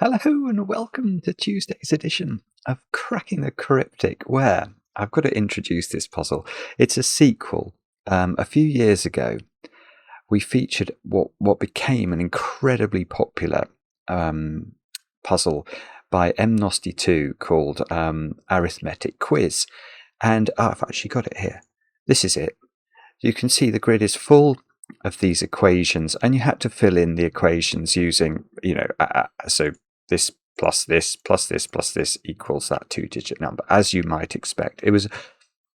Hello and welcome to Tuesday's edition of Cracking the Cryptic, where I've got to introduce this puzzle. It's a sequel. A few years ago, we featured what became an incredibly popular puzzle by mnosti2 called Arithmetic Quiz. And I've actually got it here. This is it. You can see the grid is full of these equations, and you had to fill in the equations using, so this plus this plus this plus this equals that two-digit number, as you might expect. It was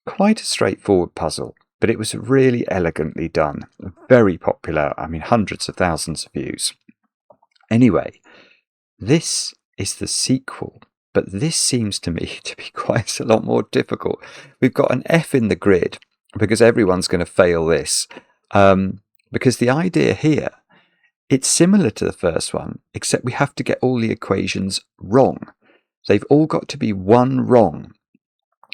quite a straightforward puzzle, but it was really elegantly done. Very popular. I mean, hundreds of thousands of views. Anyway, this is the sequel, but this seems to me to be quite a lot more difficult. We've got an F in the grid because everyone's going to fail this. Because the idea here, it's similar to the first one, except we have to get all the equations wrong. They've all got to be one wrong.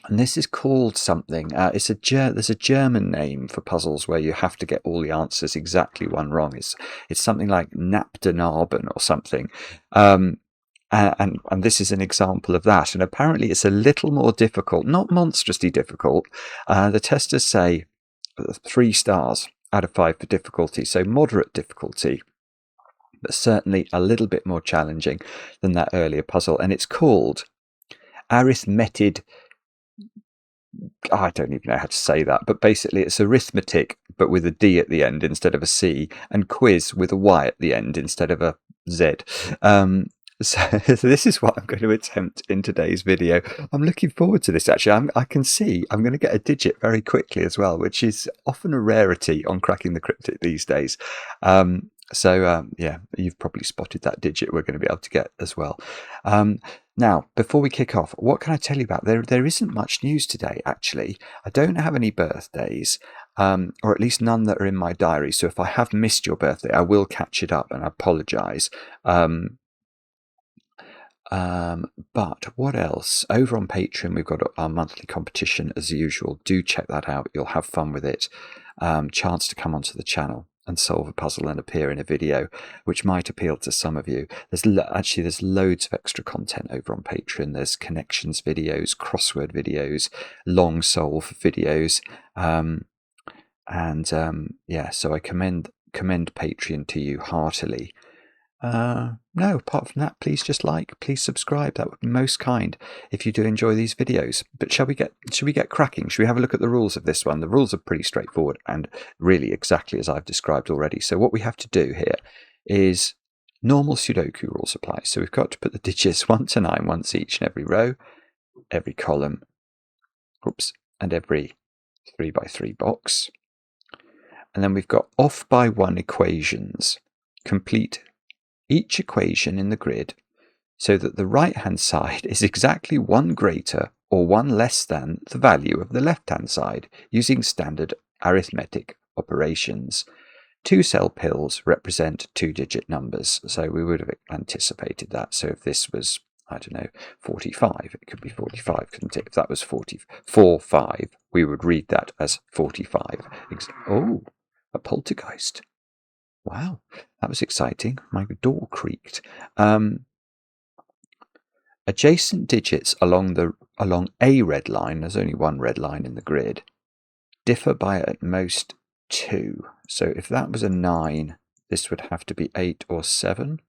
And this is called something. There's a German name for puzzles where you have to get all the answers exactly one wrong. It's something like Napdenarben or something. And this is an example of that. And apparently it's a little more difficult, not monstrously difficult. The testers say 3 stars out of 5 for difficulty, so moderate difficulty, but certainly a little bit more challenging than that earlier puzzle. And it's called Arithmetid. I don't even know how to say that, but basically it's arithmetic, but with a D at the end instead of a C, and quiz with a Y at the end instead of a Z. So this is what I'm going to attempt in today's video. I'm looking forward to this, actually. I can see I'm going to get a digit very quickly as well, which is often a rarity on Cracking the Cryptic these days. Yeah, you've probably spotted that digit we're going to be able to get as well. Now, before we kick off, what can I tell you about? There isn't much news today, actually. I don't have any birthdays, or at least none that are in my diary. So if I have missed your birthday, I will catch it up, and I apologise. But what else? Over on Patreon, we've got our monthly competition as usual. Do check that out. You'll have fun with it. Chance to come onto the channel and solve a puzzle and appear in a video, which might appeal to some of you. There's loads of extra content over on Patreon. There's connections videos, crossword videos, long solve videos, so I commend Patreon to you heartily. No, apart from that, please please subscribe. That would be most kind if you do enjoy these videos. But should we get cracking? Should we have a look at the rules of this one? The rules are pretty straightforward and really exactly as I've described already. So what we have to do here is normal sudoku rules apply. So we've got to put the digits 1 to 9 once each in every row, every column, and every 3 by 3 box. And then we've got off by 1 equations. Complete each equation in the grid so that the right-hand side is exactly 1 greater or 1 less than the value of the left-hand side using standard arithmetic operations. 2-cell pills represent 2-digit numbers, so we would have anticipated that. So if this was, I don't know, 45, it could be 45, couldn't it? If that was 45, we would read that as 45. Oh, a poltergeist. Wow, that was exciting. My door creaked. Adjacent digits along a red line, there's only 1 red line in the grid, differ by at most 2. So if that was a 9, this would have to be 8 or 7,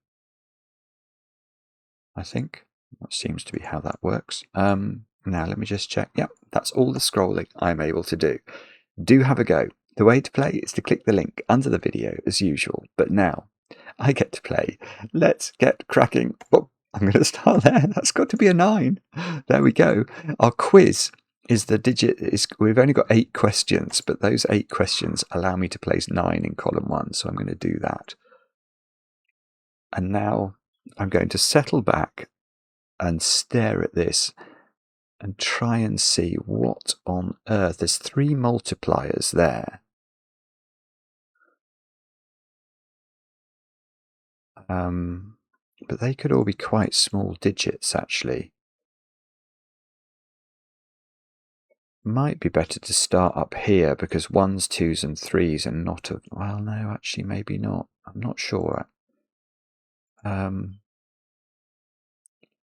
I think. That seems to be how that works. Now let me just check. Yep, that's all the scrolling I'm able to do. Do have a go. The way to play is to click the link under the video as usual, but now I get to play. Let's get cracking. Oh, I'm going to start there. That's got to be a 9. There we go. Our quiz is the digit. We've only got 8 questions, but those 8 questions allow me to place 9 in column 1, so I'm going to do that. And now I'm going to settle back and stare at this and try and see what on earth. There's 3 multipliers there. But they could all be quite small digits, actually. Might be better to start up here because 1s, 2s and 3s are not of... Well, no, actually, maybe not. I'm not sure.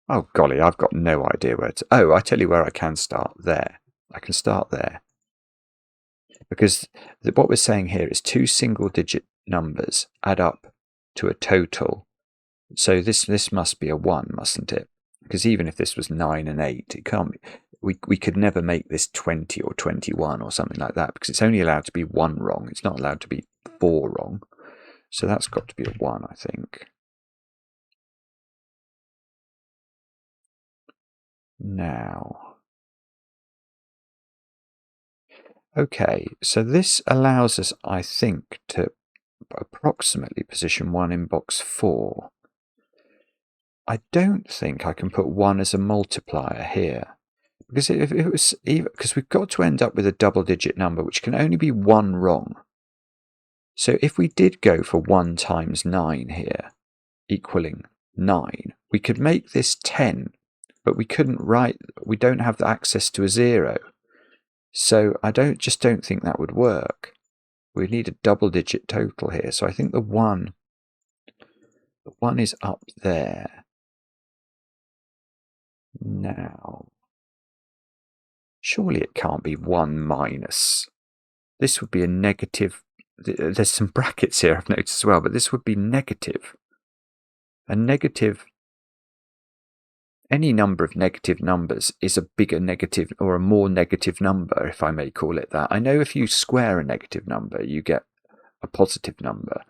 Oh, golly, I've got no idea where to... Oh, I tell you where I can start. There. I can start there. Because what we're saying here is two single-digit numbers add up to a total. So this must be a 1, mustn't it? Because even if this was 9 and 8, it can't be... We could never make this 20 or 21 or something like that, because it's only allowed to be 1 wrong. It's not allowed to be 4 wrong. So that's got to be a 1, I think. Now, okay, so this allows us, I think, to approximately position 1 in box 4. I don't think I can put 1 as a multiplier here. Because if it was even, because we've got to end up with a double-digit number, which can only be 1 wrong. So if we did go for 1 times 9 here, equaling 9, we could make this 10, but we couldn't write, we don't have the access to a 0. So I just don't think that would work. We need a double-digit total here. So I think the 1 is up there. Now, surely it can't be 1 minus. This would be a negative. There's some brackets here I've noticed as well, but this would be negative. A negative, any number of negative numbers is a bigger negative or a more negative number, if I may call it that. I know if you square a negative number, you get a positive number.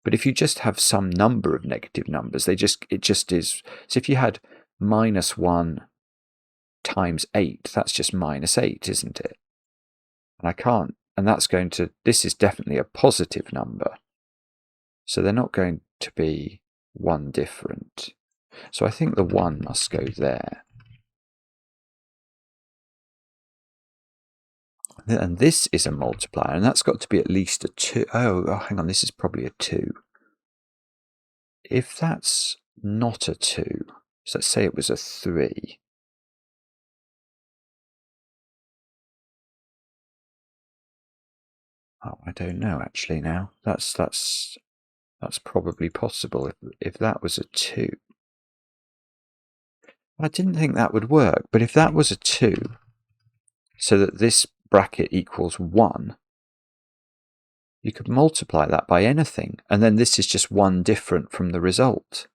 But if you just have some number of negative numbers, it just is. So if you had -1 times 8, that's just -8, isn't it? And I can't, and that's going to, this is definitely a positive number. So they're not going to be 1 different. So I think the 1 must go there. And this is a multiplier, and that's got to be at least a 2. Oh, hang on, this is probably a 2. If that's not a 2, so let's say it was a 3. Oh, I don't know actually now. That's probably possible if that was a 2. I didn't think that would work, but if that was a 2, so that this bracket equals 1, you could multiply that by anything, and then this is just 1 different from the result.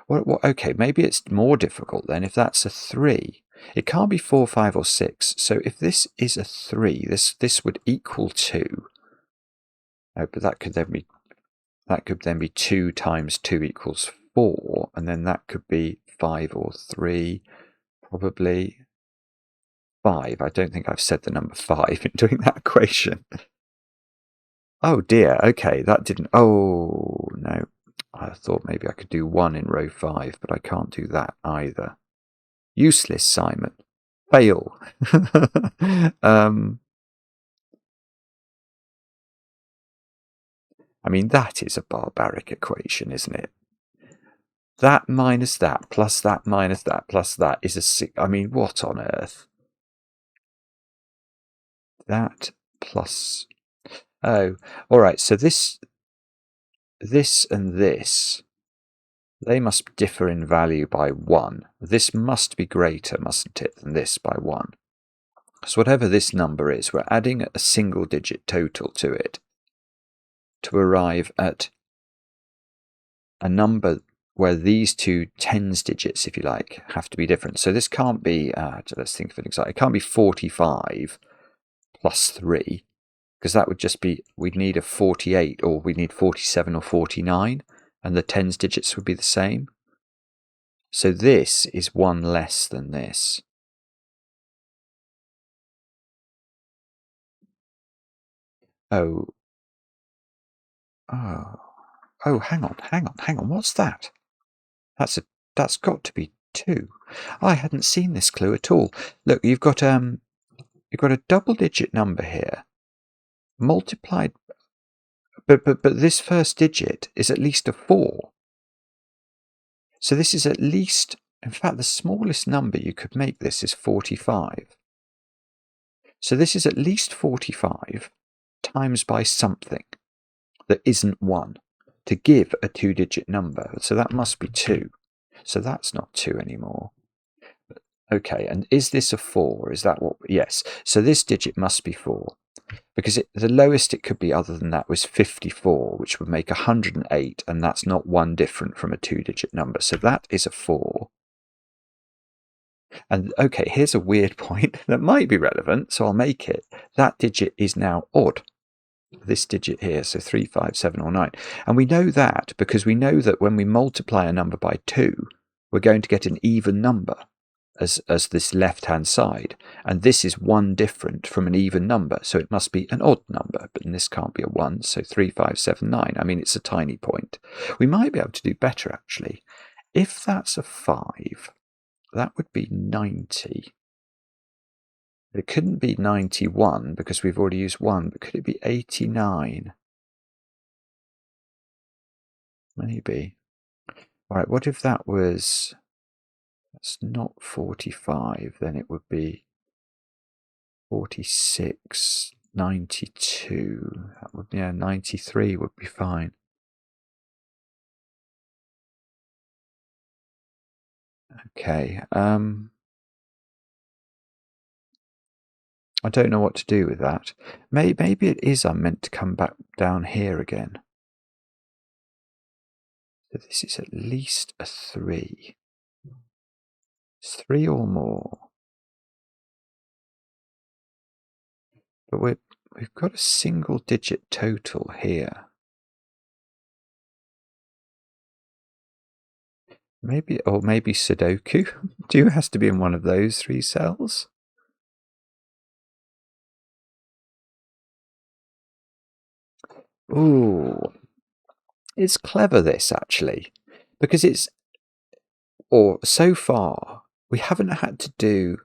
Well, okay, maybe it's more difficult then if that's a 3. It can't be 4, 5, or 6. So if this is a 3, this would equal 2. Oh, but that could then be 2 times 2 equals 4, and then that could be 5 or 3, probably 5. I don't think I've said the number 5 in doing that equation. Oh dear, okay, that didn't... Oh, no. I thought maybe I could do 1 in row 5, but I can't do that either. Useless, Simon. Fail. I mean, that is a barbaric equation, isn't it? That minus that, plus that minus that, plus that is a 6. I mean, what on earth? That plus... Oh, all right, so this and this, they must differ in value by 1. This must be greater, mustn't it, than this by 1. So whatever this number is, we're adding a single-digit total to it to arrive at a number where these two tens digits, if you like, have to be different. So this can't be, let's think of an example, it can't be 45 plus 3, because that would just be, we'd need a 48, or we'd need 47 or 49, and the tens digits would be the same. So this is 1 less than this. Oh, hang on, what's that? That's got to be 2. I hadn't seen this clue at all. Look, you've got a double-digit number here, multiplied, but this first digit is at least a 4. So this is at least, in fact, the smallest number you could make this is 45. So this is at least 45 times by something that isn't 1 to give a 2-digit number. So that must be 2. So that's not 2 anymore. Okay, and is this a 4? Is that what? Yes. So this digit must be 4. Because the lowest it could be other than that was 54, which would make 108, and that's not one different from a 2-digit number. So that is a 4. And okay, here's a weird point that might be relevant, so I'll make it. That digit is now odd. This digit here, so 3, 5, 7, or 9. And we know that because we know that when we multiply a number by 2, we're going to get an even number as this left-hand side. And this is 1 different from an even number, so it must be an odd number. But this can't be a 1, so 3, 5, 7, 9. I mean, it's a tiny point. We might be able to do better, actually. If that's a 5, that would be 90. It couldn't be 91 because we've already used 1, but could it be 89? Maybe. All right, what if that was... That's not 45, then it would be 46, 92. That would, yeah, 93 would be fine. Okay, I don't know what to do with that. Maybe it is I'm meant to come back down here again. So this is at least a 3. It's 3 or more. But we've got a single digit total here. Maybe sudoku. 2 has to be in one of those 3 cells. Ooh, it's clever this actually, because so far we haven't had to do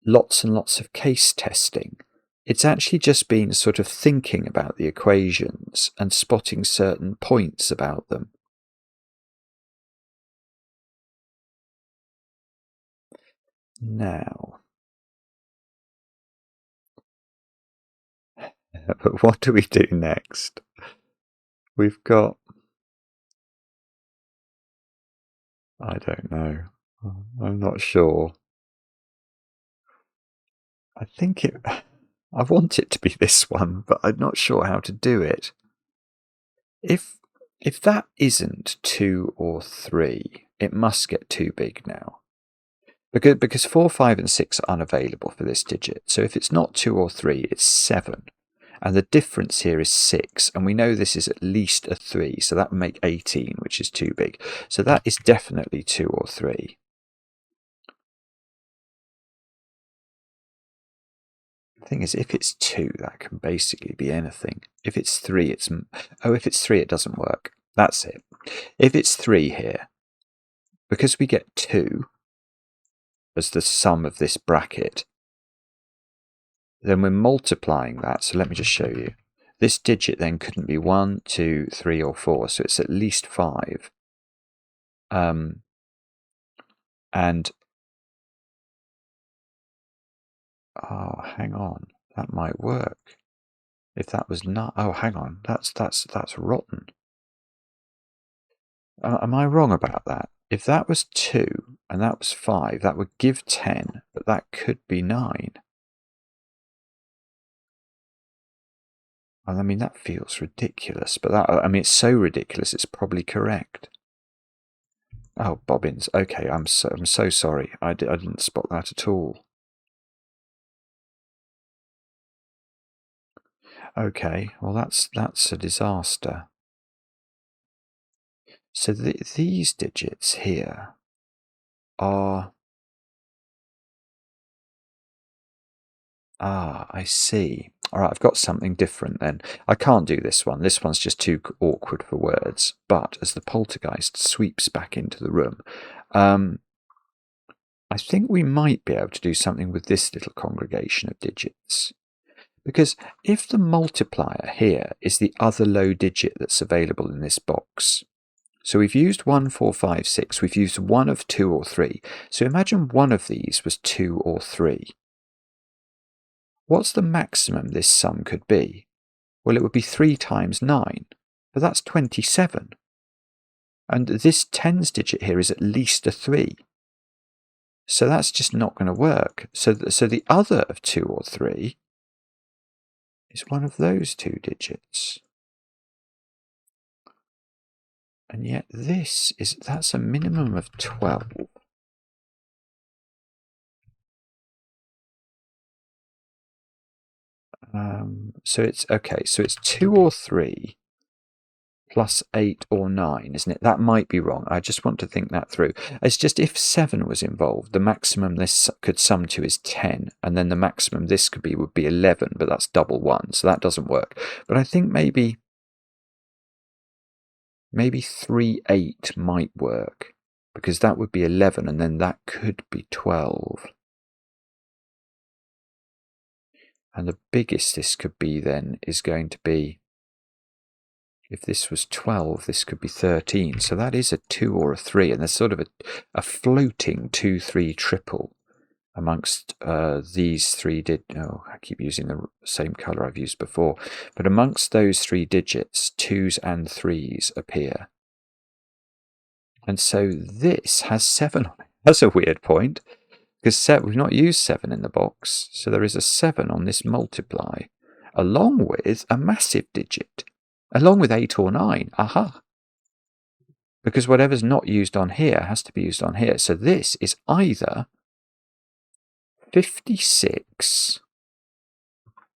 lots and lots of case testing. It's actually just been sort of thinking about the equations and spotting certain points about them. Now, but what do we do next? We've got... I don't know. I'm not sure. I think I want it to be this one, but I'm not sure how to do it. If that isn't 2 or 3, it must get too big now. Because 4, 5, and 6 are unavailable for this digit. So if it's not 2 or 3, it's 7. And the difference here is 6. And we know this is at least a 3. So that would make 18, which is too big. So that is definitely 2 or 3. The thing is, if it's 2, that can basically be anything. If it's 3, it's... Oh, if it's 3, it doesn't work. That's it. If it's 3 here, because we get 2 as the sum of this bracket, then we're multiplying that. So let me just show you. This digit then couldn't be 1, 2, 3, or 4. So it's at least 5. And oh, hang on, that might work. If that was not, oh, hang on, that's rotten. Am I wrong about that? If that was 2 and that was 5, that would give 10, but that could be 9. I mean, that feels ridiculous, but I mean, it's so ridiculous, it's probably correct. Oh, bobbins. Okay, I'm so sorry. I didn't spot that at all. Okay, well, that's a disaster. So these digits here are... Ah, I see. All right, I've got something different then. I can't do this one. This one's just too awkward for words. But as the poltergeist sweeps back into the room, I think we might be able to do something with this little congregation of digits. Because if the multiplier here is the other low digit that's available in this box, so we've used 1, 4, 5, 6, we've used one of 2 or 3. So imagine one of these was 2 or 3. What's the maximum this sum could be? Well, it would be 3 times 9, but that's 27. And this tens digit here is at least a 3. So that's just not going to work. So the other of 2 or 3 is one of those 2 digits. And yet that's a minimum of 12. So it's 2 or 3 plus 8 or 9, isn't it? That might be wrong. I just want to think that through. It's just if 7 was involved, the maximum this could sum to is 10, and then the maximum this would be 11, but that's double 1, so that doesn't work. But I think maybe 3, 8 might work, because that would be 11, and then that could be 12. And the biggest this could be then is going to be, if this was 12, this could be 13. So that is a 2 or a 3, and there's sort of a floating 2, 3 triple amongst these 3 I keep using the same colour I've used before. But amongst those 3 digits, 2s and 3s appear. And so this has 7 on it. That's a weird point, because we've not used 7 in the box. So there is a 7 on this multiply, along with a massive digit. Along with 8 or 9, aha! Because whatever's not used on here has to be used on here. So this is either 56.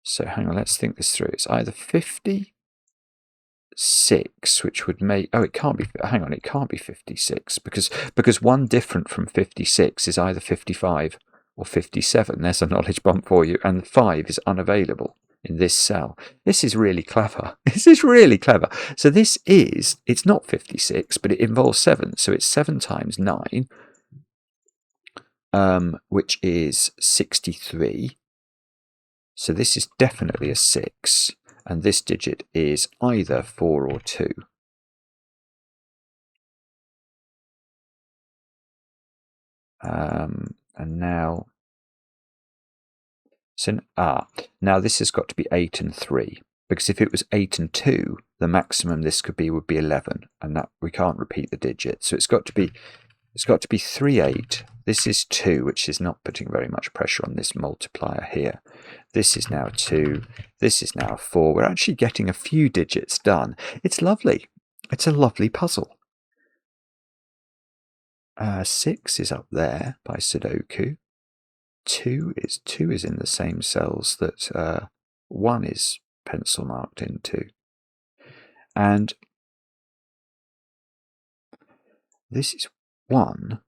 So hang on, let's think this through. It's either 56, which would make... Oh, it can't be... Hang on, it can't be 56, because one different from 56 is either 55 or 57. There's a knowledge bump for you. And 5 is unavailable in this cell. This is really clever. This is really clever. So it's not 56, but it involves 7. So it's 7 times 9, which is 63. So this is definitely a 6. And this digit is either 4 or 2. And now... now this has got to be 8 and 3, because if it was 8 and 2, the maximum this would be 11, and that we can't repeat the digit. So it's got to be 3, 8. This is 2, which is not putting very much pressure on this multiplier here. This is now 2. This is now 4. We're actually getting a few digits done. It's lovely. It's a lovely puzzle. 6 is up there by Sudoku. 2 is in the same cells that 1 is pencil marked into. And this is 1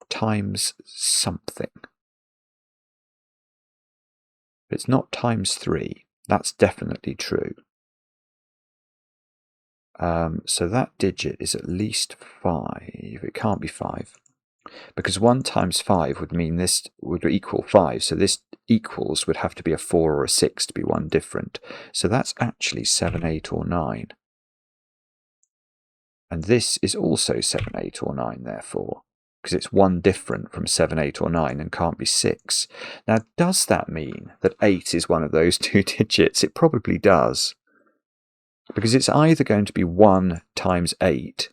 times something. It's not times 3. That's definitely true. So that digit is at least 5. It can't be 5. Because 1 times 5 would mean this would equal 5. So this equals would have to be a 4 or a 6 to be one different. So that's actually 7, 8 or 9. And this is also 7, 8 or 9, therefore, because it's one different from 7, 8 or 9 and can't be 6. Now, does that mean that 8 is one of those 2 digits? It probably does. Because it's either going to be 1 times 8,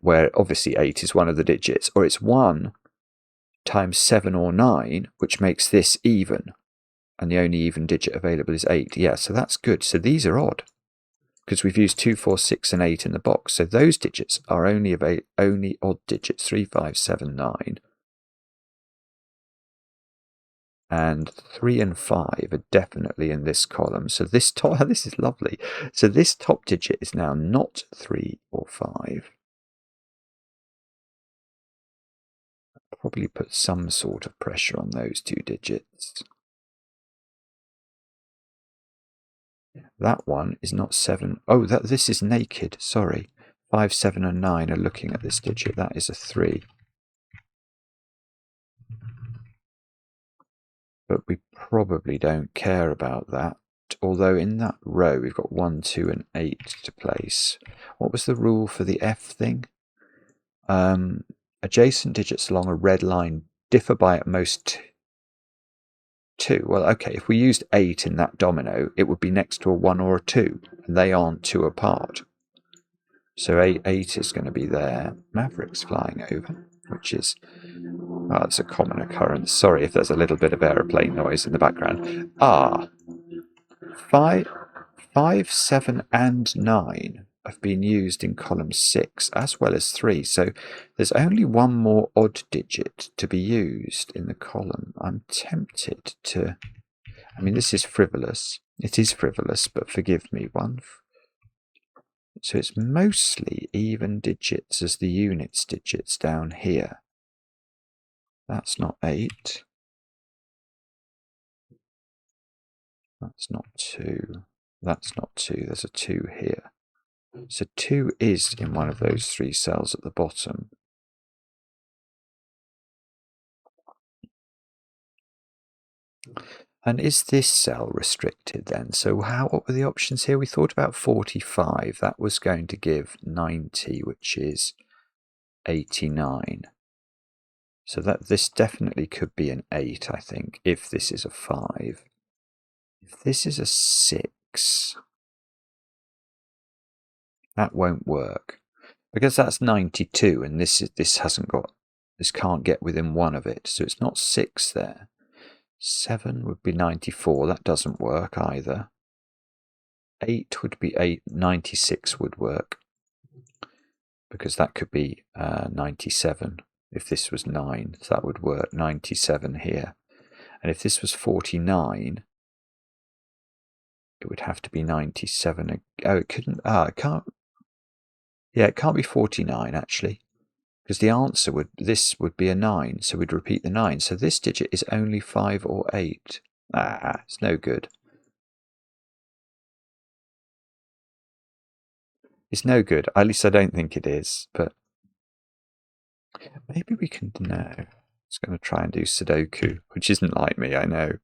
where obviously 8 is one of the digits, or it's 1 times 7 or 9, which makes this even, and the only even digit available is 8. Yeah, so that's good. So these are odd, because we've used 2, 4, 6 and 8 in the box. So those digits are only odd digits, 3, 5, 7, 9. And 3 and 5 are definitely in this column. So this is lovely. So this top digit is now not 3 or 5. Probably put some sort of pressure on those 2 digits. That one is not 7. Oh, this is naked. Sorry. 5, 7 and 9 are looking at this digit. That is a 3. But we probably don't care about that. Although in that row we've got 1, 2 and 8 to place. What was the rule for the F thing? Adjacent digits along a red line differ by at most 2. Well, okay, if we used 8 in that domino, it would be next to a 1 or a 2, and they aren't 2 apart. So 8 is going to be there. Maverick's flying over, which is, well, it's a common occurrence. Sorry if there's a little bit of aeroplane noise in the background. 5, 7, and 9 have been used in column 6 as well as 3. So there's only one more odd digit to be used in the column. I'm tempted to... I mean, this is frivolous. It is frivolous, but forgive me. So it's mostly even digits as the units digits down here. That's not 8. That's not 2. That's not 2. There's a 2 here. So 2 is in one of those 3 cells at the bottom. And is this cell restricted then? So what were the options here? We thought about 45. That was going to give 90, which is 89. So this definitely could be an 8, I think, if this is a 5. If this is a 6, that won't work. Because that's 92, and this can't get within one of it. So it's not 6 there. 7 would be 94. That doesn't work either. 8 would be 8. 96 would work. Because that could be 97 if this was 9. So that would work. 97 here. And if this was 49, it would have to be 97. Oh, it couldn't. It can't. Yeah, it can't be 49 actually. Because the answer this would be a 9, so we'd repeat the 9. So this digit is only 5 or 8. It's no good. It's no good. At least I don't think it is. But maybe we can. No. It's going to try and do sudoku, which isn't like me, I know.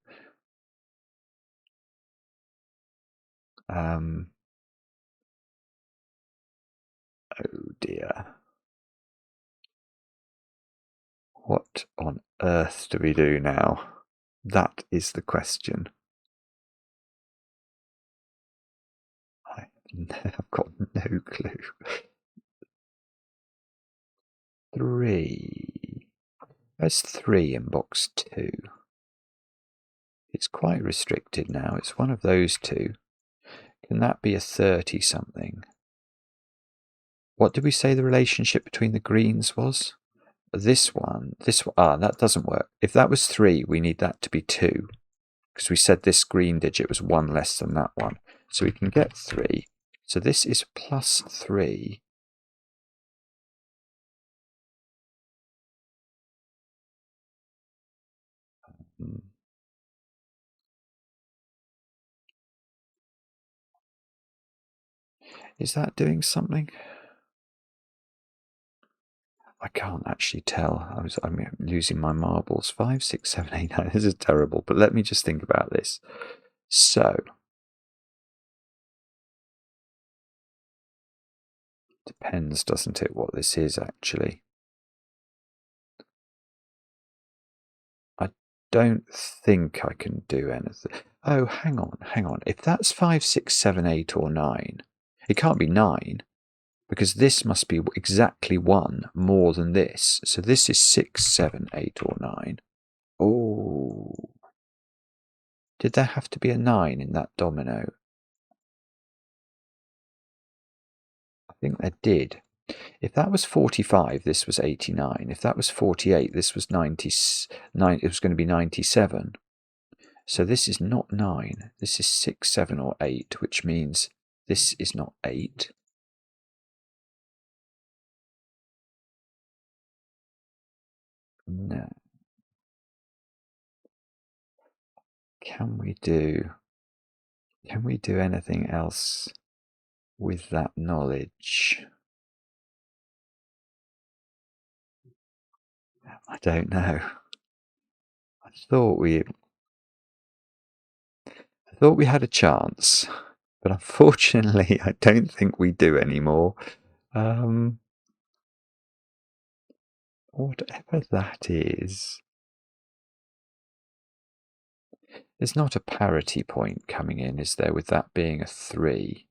Oh dear. What on earth do we do now? That is the question. I've got no clue. 3. There's 3 in box 2. It's quite restricted now. It's one of those two. Can that be a 30 something? What did we say the relationship between the greens was? This one. That doesn't work. If that was 3, we need that to be 2. Because we said this green digit was 1 less than that one. So we can get 3. So this is plus 3. Is that doing something? I can't actually tell. I'm losing my marbles. 5, 6, 7, 8, 9. This is terrible. But let me just think about this. So, depends, doesn't it, what this is actually? I don't think I can do anything. Oh, hang on. If that's 5, 6, 7, 8, or 9, it can't be 9. Because this must be exactly 1 more than this. So this is 6, 7, 8, or 9. Oh. Did there have to be a 9 in that domino? I think there did. If that was 45, this was 89. If that was 48, this was 99. It was going to be 97. So this is not 9. This is 6, 7, or 8, which means this is not 8. No. Can we do anything else with that knowledge? I don't know. I thought we had a chance, but unfortunately I don't think we do anymore. Whatever that is. There's not a parity point coming in, is there, with that being a 3?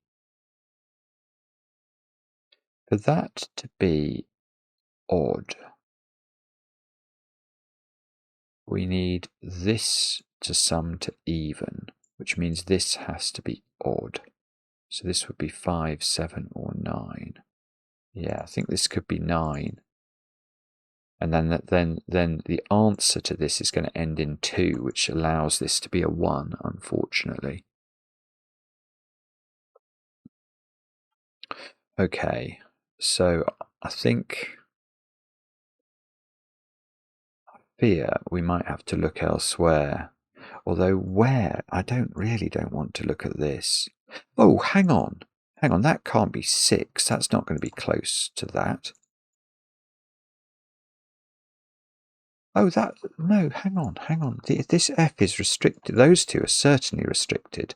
For that to be odd, we need this to sum to even, which means this has to be odd. So this would be 5, 7, or 9. Yeah, I think this could be 9. And then the answer to this is going to end in 2, which allows this to be a 1, unfortunately. Okay, so I fear we might have to look elsewhere. Although where? I really don't want to look at this. Oh, hang on, that can't be 6. That's not going to be close to that. Oh, no, hang on. This F is restricted. Those two are certainly restricted.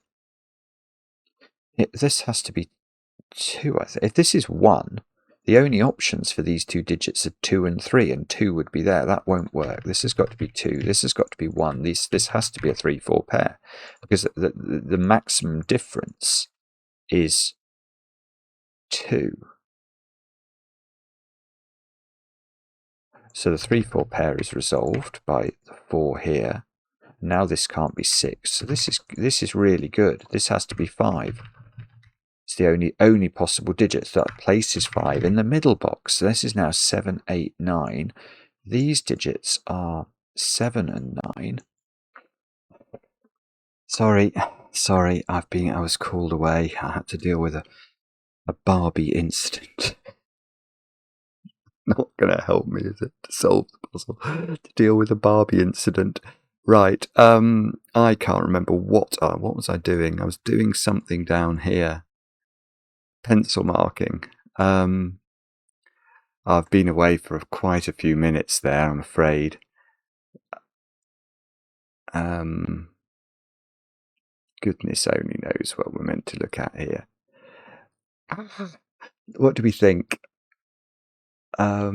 This has to be 2, I think. If this is 1, the only options for these two digits are 2 and 3, and 2 would be there. That won't work. This has got to be 2. This has got to be 1. This has to be a 3-4 pair, because the maximum difference is 2. So the 3-4 pair is resolved by the 4 here. Now this can't be 6. So this is really good. This has to be 5. It's the only possible digit. So that places 5 in the middle box. So this is now 7, 8, 9. These digits are 7 and 9. Sorry, I was called away. I had to deal with a Barbie incident. Not going to help me, is it, to solve the puzzle? To deal with a Barbie incident. Right, I can't remember what was I doing? I was doing something down here. Pencil marking. I've been away for quite a few minutes there, I'm afraid. Goodness only knows what we're meant to look at here. What do we think? I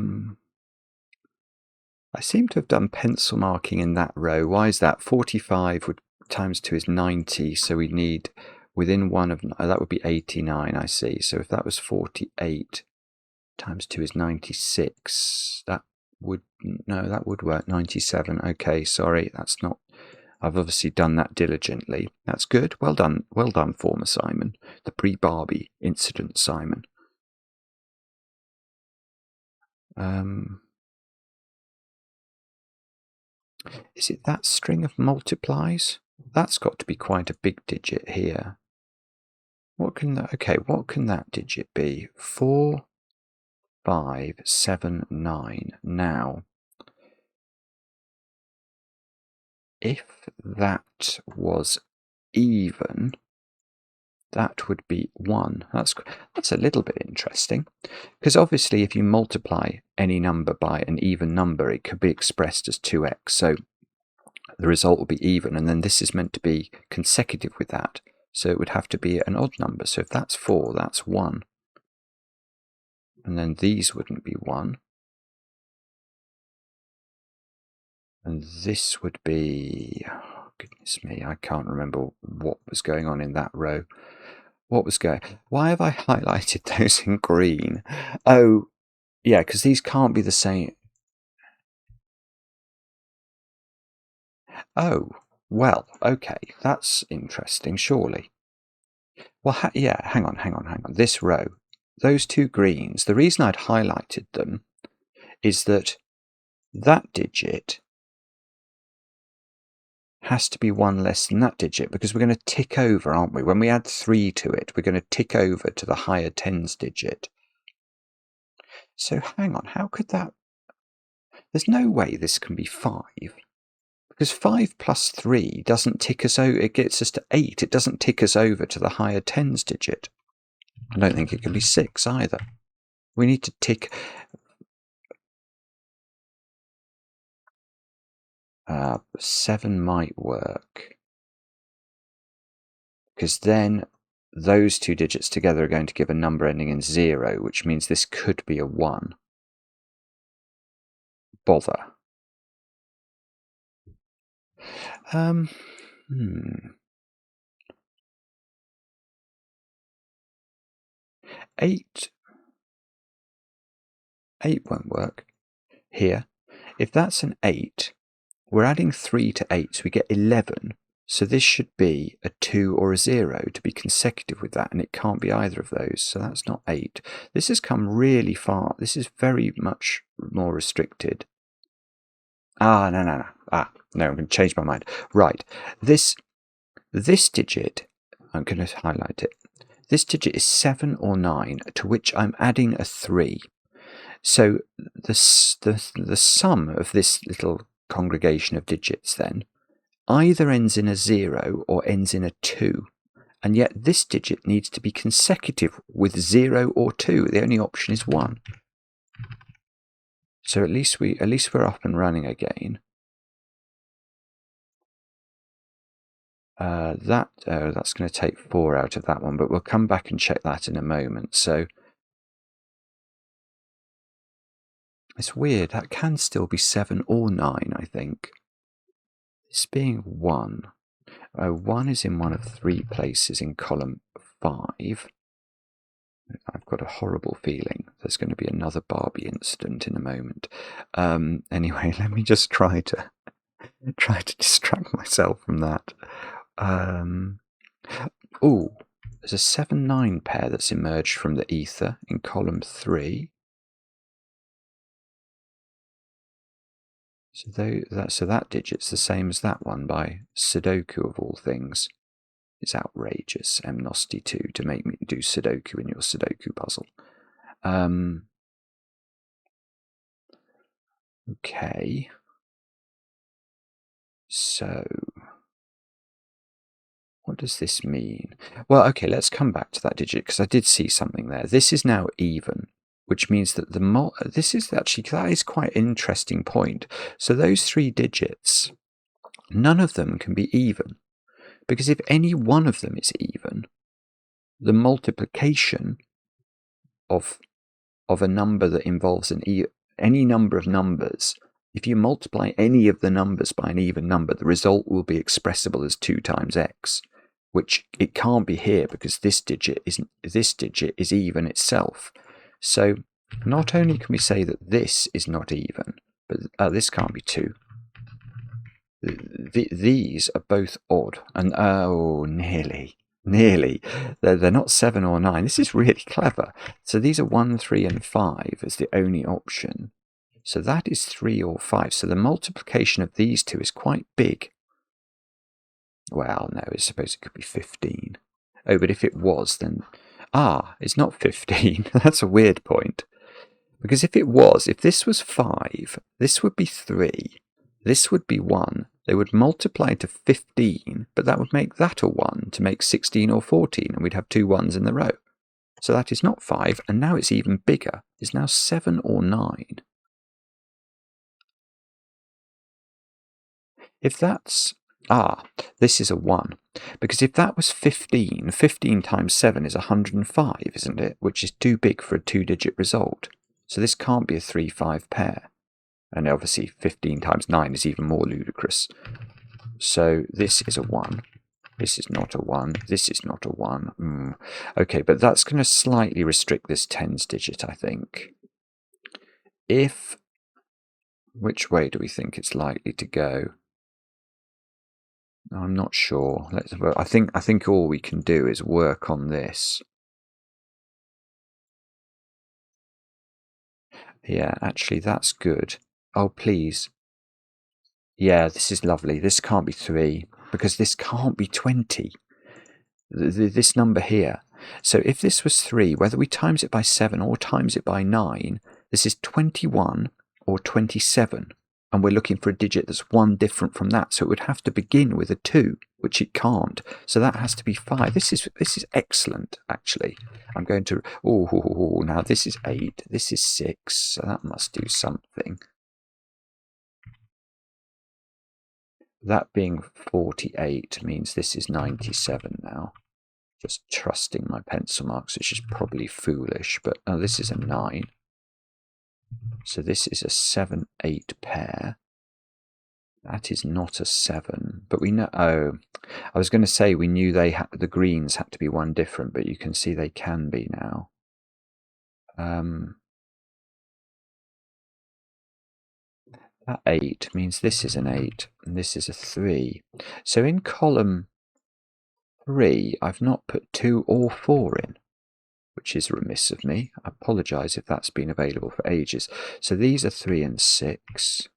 seem to have done pencil marking in that row. Why is that? 45 times 2 is 90, so we need within one of that would be 89, I see. So if that was 48 times 2 is 96, that would work. 97. Okay, sorry, that's not. I've obviously done that diligently. That's good. Well done, former Simon. The pre-Barbie incident, Simon. Is it that string of multiplies? That's got to be quite a big digit here. What can that digit be? 4, 5, 7, 9. Now, if that was even, that would be 1. That's a little bit interesting, because obviously if you multiply any number by an even number, it could be expressed as 2x, so the result will be even, and then this is meant to be consecutive with that, so it would have to be an odd number. So if that's 4, that's 1, and then these wouldn't be 1, and this would be, oh, goodness me, I can't remember what was going on in that row. Why have I highlighted those in green? Oh, yeah, because these can't be the same. Oh, well, okay, that's interesting, surely. Well, yeah, hang on. This row, those two greens, the reason I'd highlighted them is that digit has to be 1 less than that digit, because we're going to tick over, aren't we? When we add 3 to it, we're going to tick over to the higher tens digit. So hang on, how could that... There's no way this can be 5. Because 5 plus 3 doesn't tick us over, it gets us to 8. It doesn't tick us over to the higher tens digit. I don't think it can be 6 either. We need to tick... 7 might work. Because then those two digits together are going to give a number ending in 0, which means this could be a 1. Bother. 8 8 won't work. Here, if that's an 8, we're adding 3 to 8, so we get 11. So this should be a 2 or a 0 to be consecutive with that, and it can't be either of those, so that's not 8. This has come really far. This is very much more restricted. No, I'm going to change my mind. Right, this digit, I'm going to highlight it. This digit is 7 or 9, to which I'm adding a 3. So the sum of this little congregation of digits then either ends in a 0 or ends in a 2, and yet this digit needs to be consecutive with 0 or 2. The only option is 1. So at least we're up and running again. That's going to take 4 out of that one, but we'll come back and check that in a moment. So it's weird. That can still be 7 or 9, I think. This being 1. 1 is in one of 3 places in column 5. I've got a horrible feeling there's going to be another Barbie incident in a moment. Anyway, let me just try to distract myself from that. There's a 7-9 pair that's emerged from the ether in column 3. So that digit's the same as that one by Sudoku of all things. It's outrageous, M-Nosti2, to make me do Sudoku in your Sudoku puzzle. Okay. So, what does this mean? Well, okay, let's come back to that digit, because I did see something there. This is now even, which means that that is quite an interesting point. So those 3 digits, none of them can be even, because if any one of them is even, the multiplication of a number that involves any number of numbers, if you multiply any of the numbers by an even number, the result will be expressible as 2 times x, which it can't be here because this digit is even itself. So not only can we say that this is not even, but this can't be 2. These are both odd, and nearly. They're not 7 or 9. This is really clever. So these are 1, 3, and 5 as the only option. So that is 3 or 5. So the multiplication of these two is quite big. Well, no, I suppose it could be 15. Oh, but if it was, then... it's not 15. That's a weird point. Because if this was 5, this would be 3, this would be 1. They would multiply to 15, but that would make that a 1 to make 16 or 14, and we'd have 2 1s in the row. So that is not 5, and now it's even bigger. It's now 7 or 9. If that's... this is a 1. Because if that was 15, 15 times 7 is 105, isn't it? Which is too big for a 2-digit result. So this can't be a 3-5 pair. And obviously 15 times 9 is even more ludicrous. So this is a 1. This is not a 1. This is not a 1. Okay, but that's going to slightly restrict this tens digit, I think. Which way do we think it's likely to go? I'm not sure. I think all we can do is work on this. Yeah, actually, that's good. Oh, please. Yeah, this is lovely. This can't be 3, because this can't be 20. This number here. So if this was 3, whether we times it by 7 or times it by 9, this is 21 or 27. And we're looking for a digit that's 1 different from that. So it would have to begin with a 2, which it can't. So that has to be 5. This is excellent, actually. I'm going to... now this is 8. This is 6. So that must do something. That being 48 means this is 97 now. Just trusting my pencil marks, which is probably foolish. But this is a 9. So this is a 7-8 pair. That is not a 7. But we know... I was going to say we knew the greens had to be 1 different, but you can see they can be now. That 8 means this is an 8 and this is a 3. So in column 3, I've not put 2 or 4 in, which is remiss of me. I apologise if that's been available for ages. So these are 3 and 6.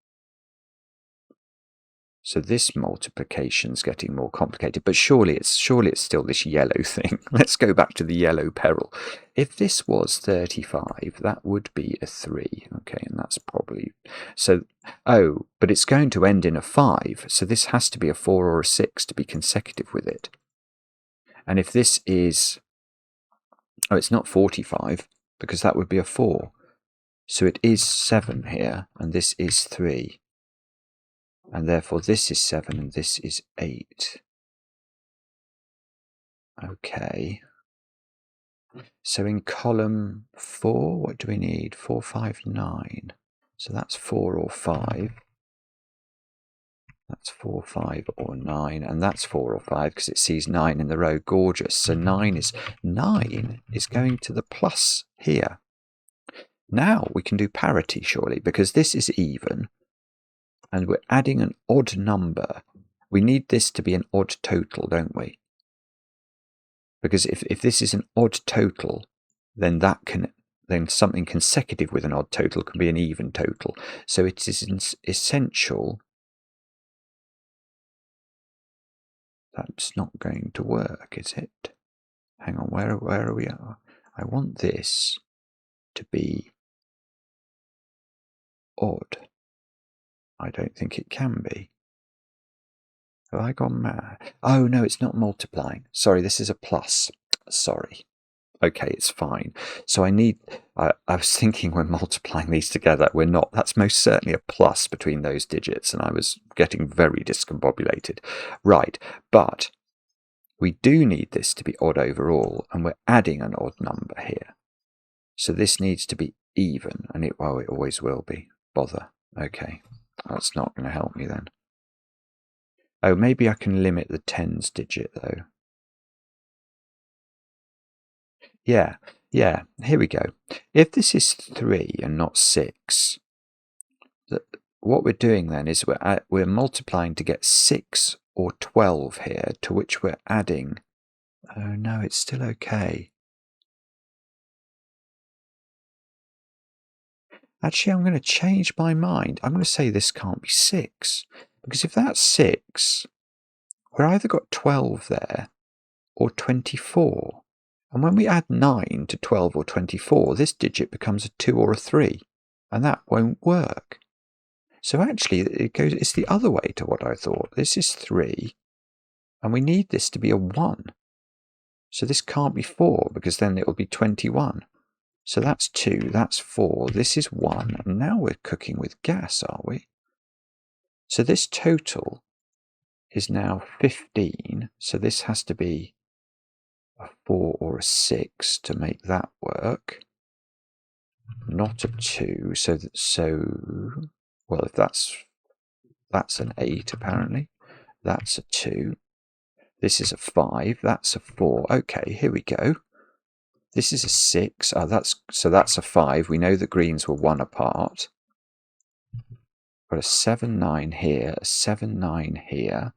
So this multiplication's getting more complicated, but surely it's still this yellow thing. Let's go back to the yellow peril. If this was 35, that would be a 3. Okay, and that's probably... So, oh, but it's going to end in a 5, so this has to be a 4 or a 6 to be consecutive with it. And if this is... Oh, it's not 45, because that would be a 4. So it is 7 here, and this is 3. And therefore this is 7 and this is 8. Okay. So in column 4, what do we need? 4, 5, 9. So that's 4 or 5. That's 4, 5 or 9. And that's 4 or 5 because it sees 9 in the row. Gorgeous. So 9 is going to the plus here. Now we can do parity, surely, because this is even. And we're adding an odd number. We need this to be an odd total, don't we? Because if this is an odd total, then something consecutive with an odd total can be an even total. So it is essential. That's not going to work, is it? Hang on, where are we? I want this to be odd. I don't think it can be. Have I gone mad? Oh, no, it's not multiplying. Sorry, this is a plus. Sorry. Okay, it's fine. So I was thinking we're multiplying these together. We're not. That's most certainly a plus between those digits, and I was getting very discombobulated. Right, but we do need this to be odd overall, and we're adding an odd number here. So this needs to be even, and it always will be. Bother. Okay, that's not going to help me then. Oh, maybe I can limit the tens digit, though. Yeah, here we go. If this is 3 and not 6, what we're doing then is we're multiplying to get 6 or 12 here, to which we're adding... Oh, no, it's still okay. Actually, I'm going to change my mind. I'm going to say this can't be 6. Because if that's 6, we've either got 12 there or 24. And when we add 9 to 12 or 24, this digit becomes a 2 or a 3. And that won't work. So actually, it's the other way to what I thought. This is 3. And we need this to be a 1. So this can't be 4, because then it will be 21. So that's 2, that's 4, this is 1, and now we're cooking with gas, are we? So this total is now 15, so this has to be a 4 or a 6 to make that work. Not a 2, well, if that's an 8, apparently. That's a 2. This is a 5, that's a 4. Okay, here we go. This is a 6. Oh, that's a 5. We know the greens were 1 apart. Got a 7, 9 here, a 7, 9 here,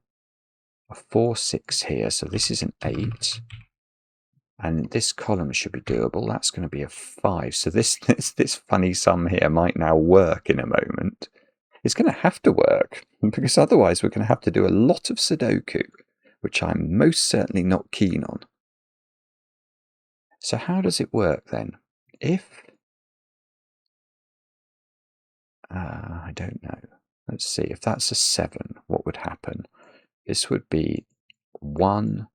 a 4, 6 here. So this is an 8. And this column should be doable. That's going to be a 5. So this funny sum here might now work in a moment. It's going to have to work, because otherwise we're going to have to do a lot of sudoku, which I'm most certainly not keen on. So how does it work then? If... I don't know. Let's see. If that's a 7, what would happen? This would be 1.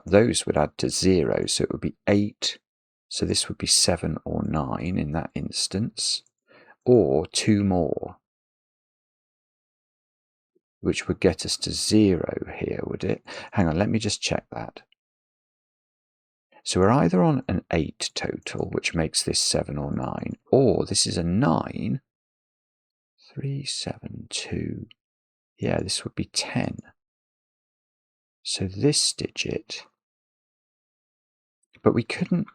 Those would add to 0, so it would be 8. So this would be 7 or 9 in that instance. Or 2 more, which would get us to 0 here, would it? Hang on, let me just check that. So we're either on an 8 total, which makes this 7 or 9, or this is a 9. 3, 7, 2. Yeah, this would be 10. So this digit, but we couldn't...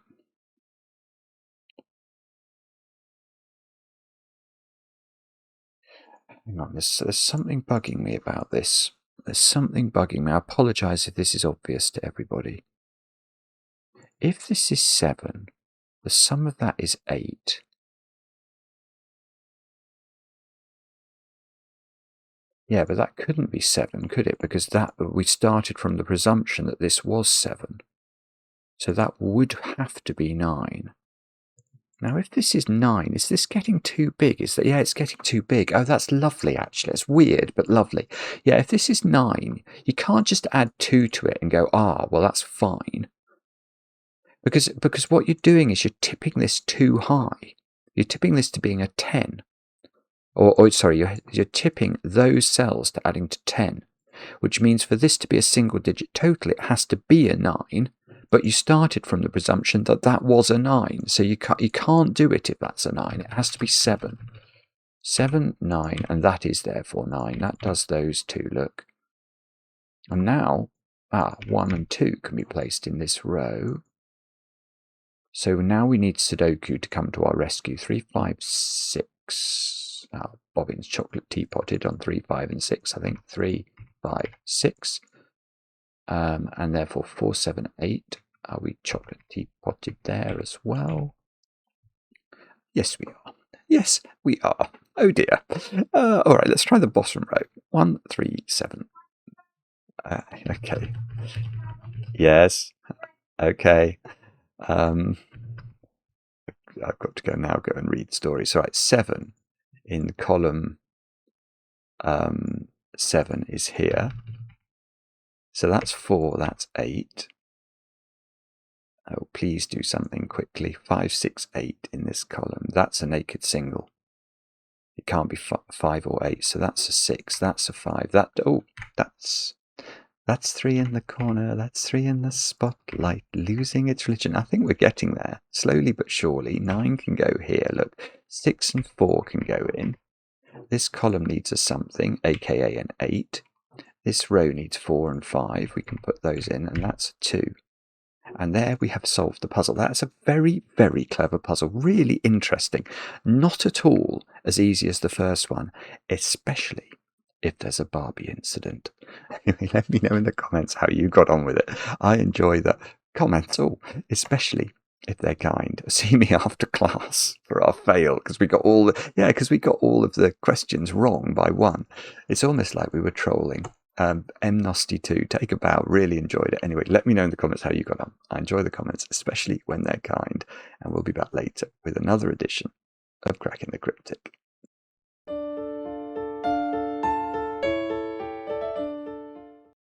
Hang on, there's something bugging me about this. There's something bugging me. I apologise if this is obvious to everybody. If this is 7, the sum of that is 8. Yeah, but that couldn't be 7, could it? Because we started from the presumption that this was 7. So that would have to be 9. Now, if this is 9, is this getting too big? Yeah, it's getting too big. Oh, that's lovely, actually. It's weird, but lovely. Yeah, if this is 9, you can't just add 2 to it and go, well, that's fine. Because what you're doing is you're tipping this too high. You're tipping this to being a 10. Or sorry, you're tipping those cells to adding to 10, which means for this to be a single digit total, it has to be a 9. But you started from the presumption that that was a 9, so you can't do it if that's a 9. It has to be 7. 7, 9, and that is therefore 9. That does those two, look. And now, 1 and 2 can be placed in this row. So now we need Sudoku to come to our rescue. 3, 5, 6. Bobbin's chocolate teapotted on 3, 5, and 6, I think. 3, 5, 6. And therefore 4, 7, 8. Are we chocolate teapotted there as well? Yes, we are. Yes, we are. Oh dear. All right, let's try the bottom row. 1, 3, 7. Okay. Yes. Okay. I've got to go and read stories. So, right, 7 in column 7 is here. So that's 4, that's 8. Oh, please do something quickly. 5, 6, 8 in this column. That's a naked single. It can't be 5 or 8, so that's a 6. That's a 5. That's 3 in the corner. That's 3 in the spotlight, losing its religion. I think we're getting there, slowly but surely. 9 can go here. Look, 6 and 4 can go in. This column needs a something, aka an 8. This row needs 4 and 5. We can put those in, and that's a 2. And there we have solved the puzzle. That's a very, very clever puzzle. Really interesting. Not at all as easy as the first one, especially if there's a Barbie incident. Let me know in the comments how you got on with it. I enjoy the comments, especially if they're kind. See me after class for our fail, because we got all of the questions wrong by 1. It's almost like we were trolling. Mnosty2, take a bow, really enjoyed it. Anyway, let me know in the comments how you got on. I enjoy the comments, especially when they're kind, and we'll be back later with another edition of Cracking the Cryptic.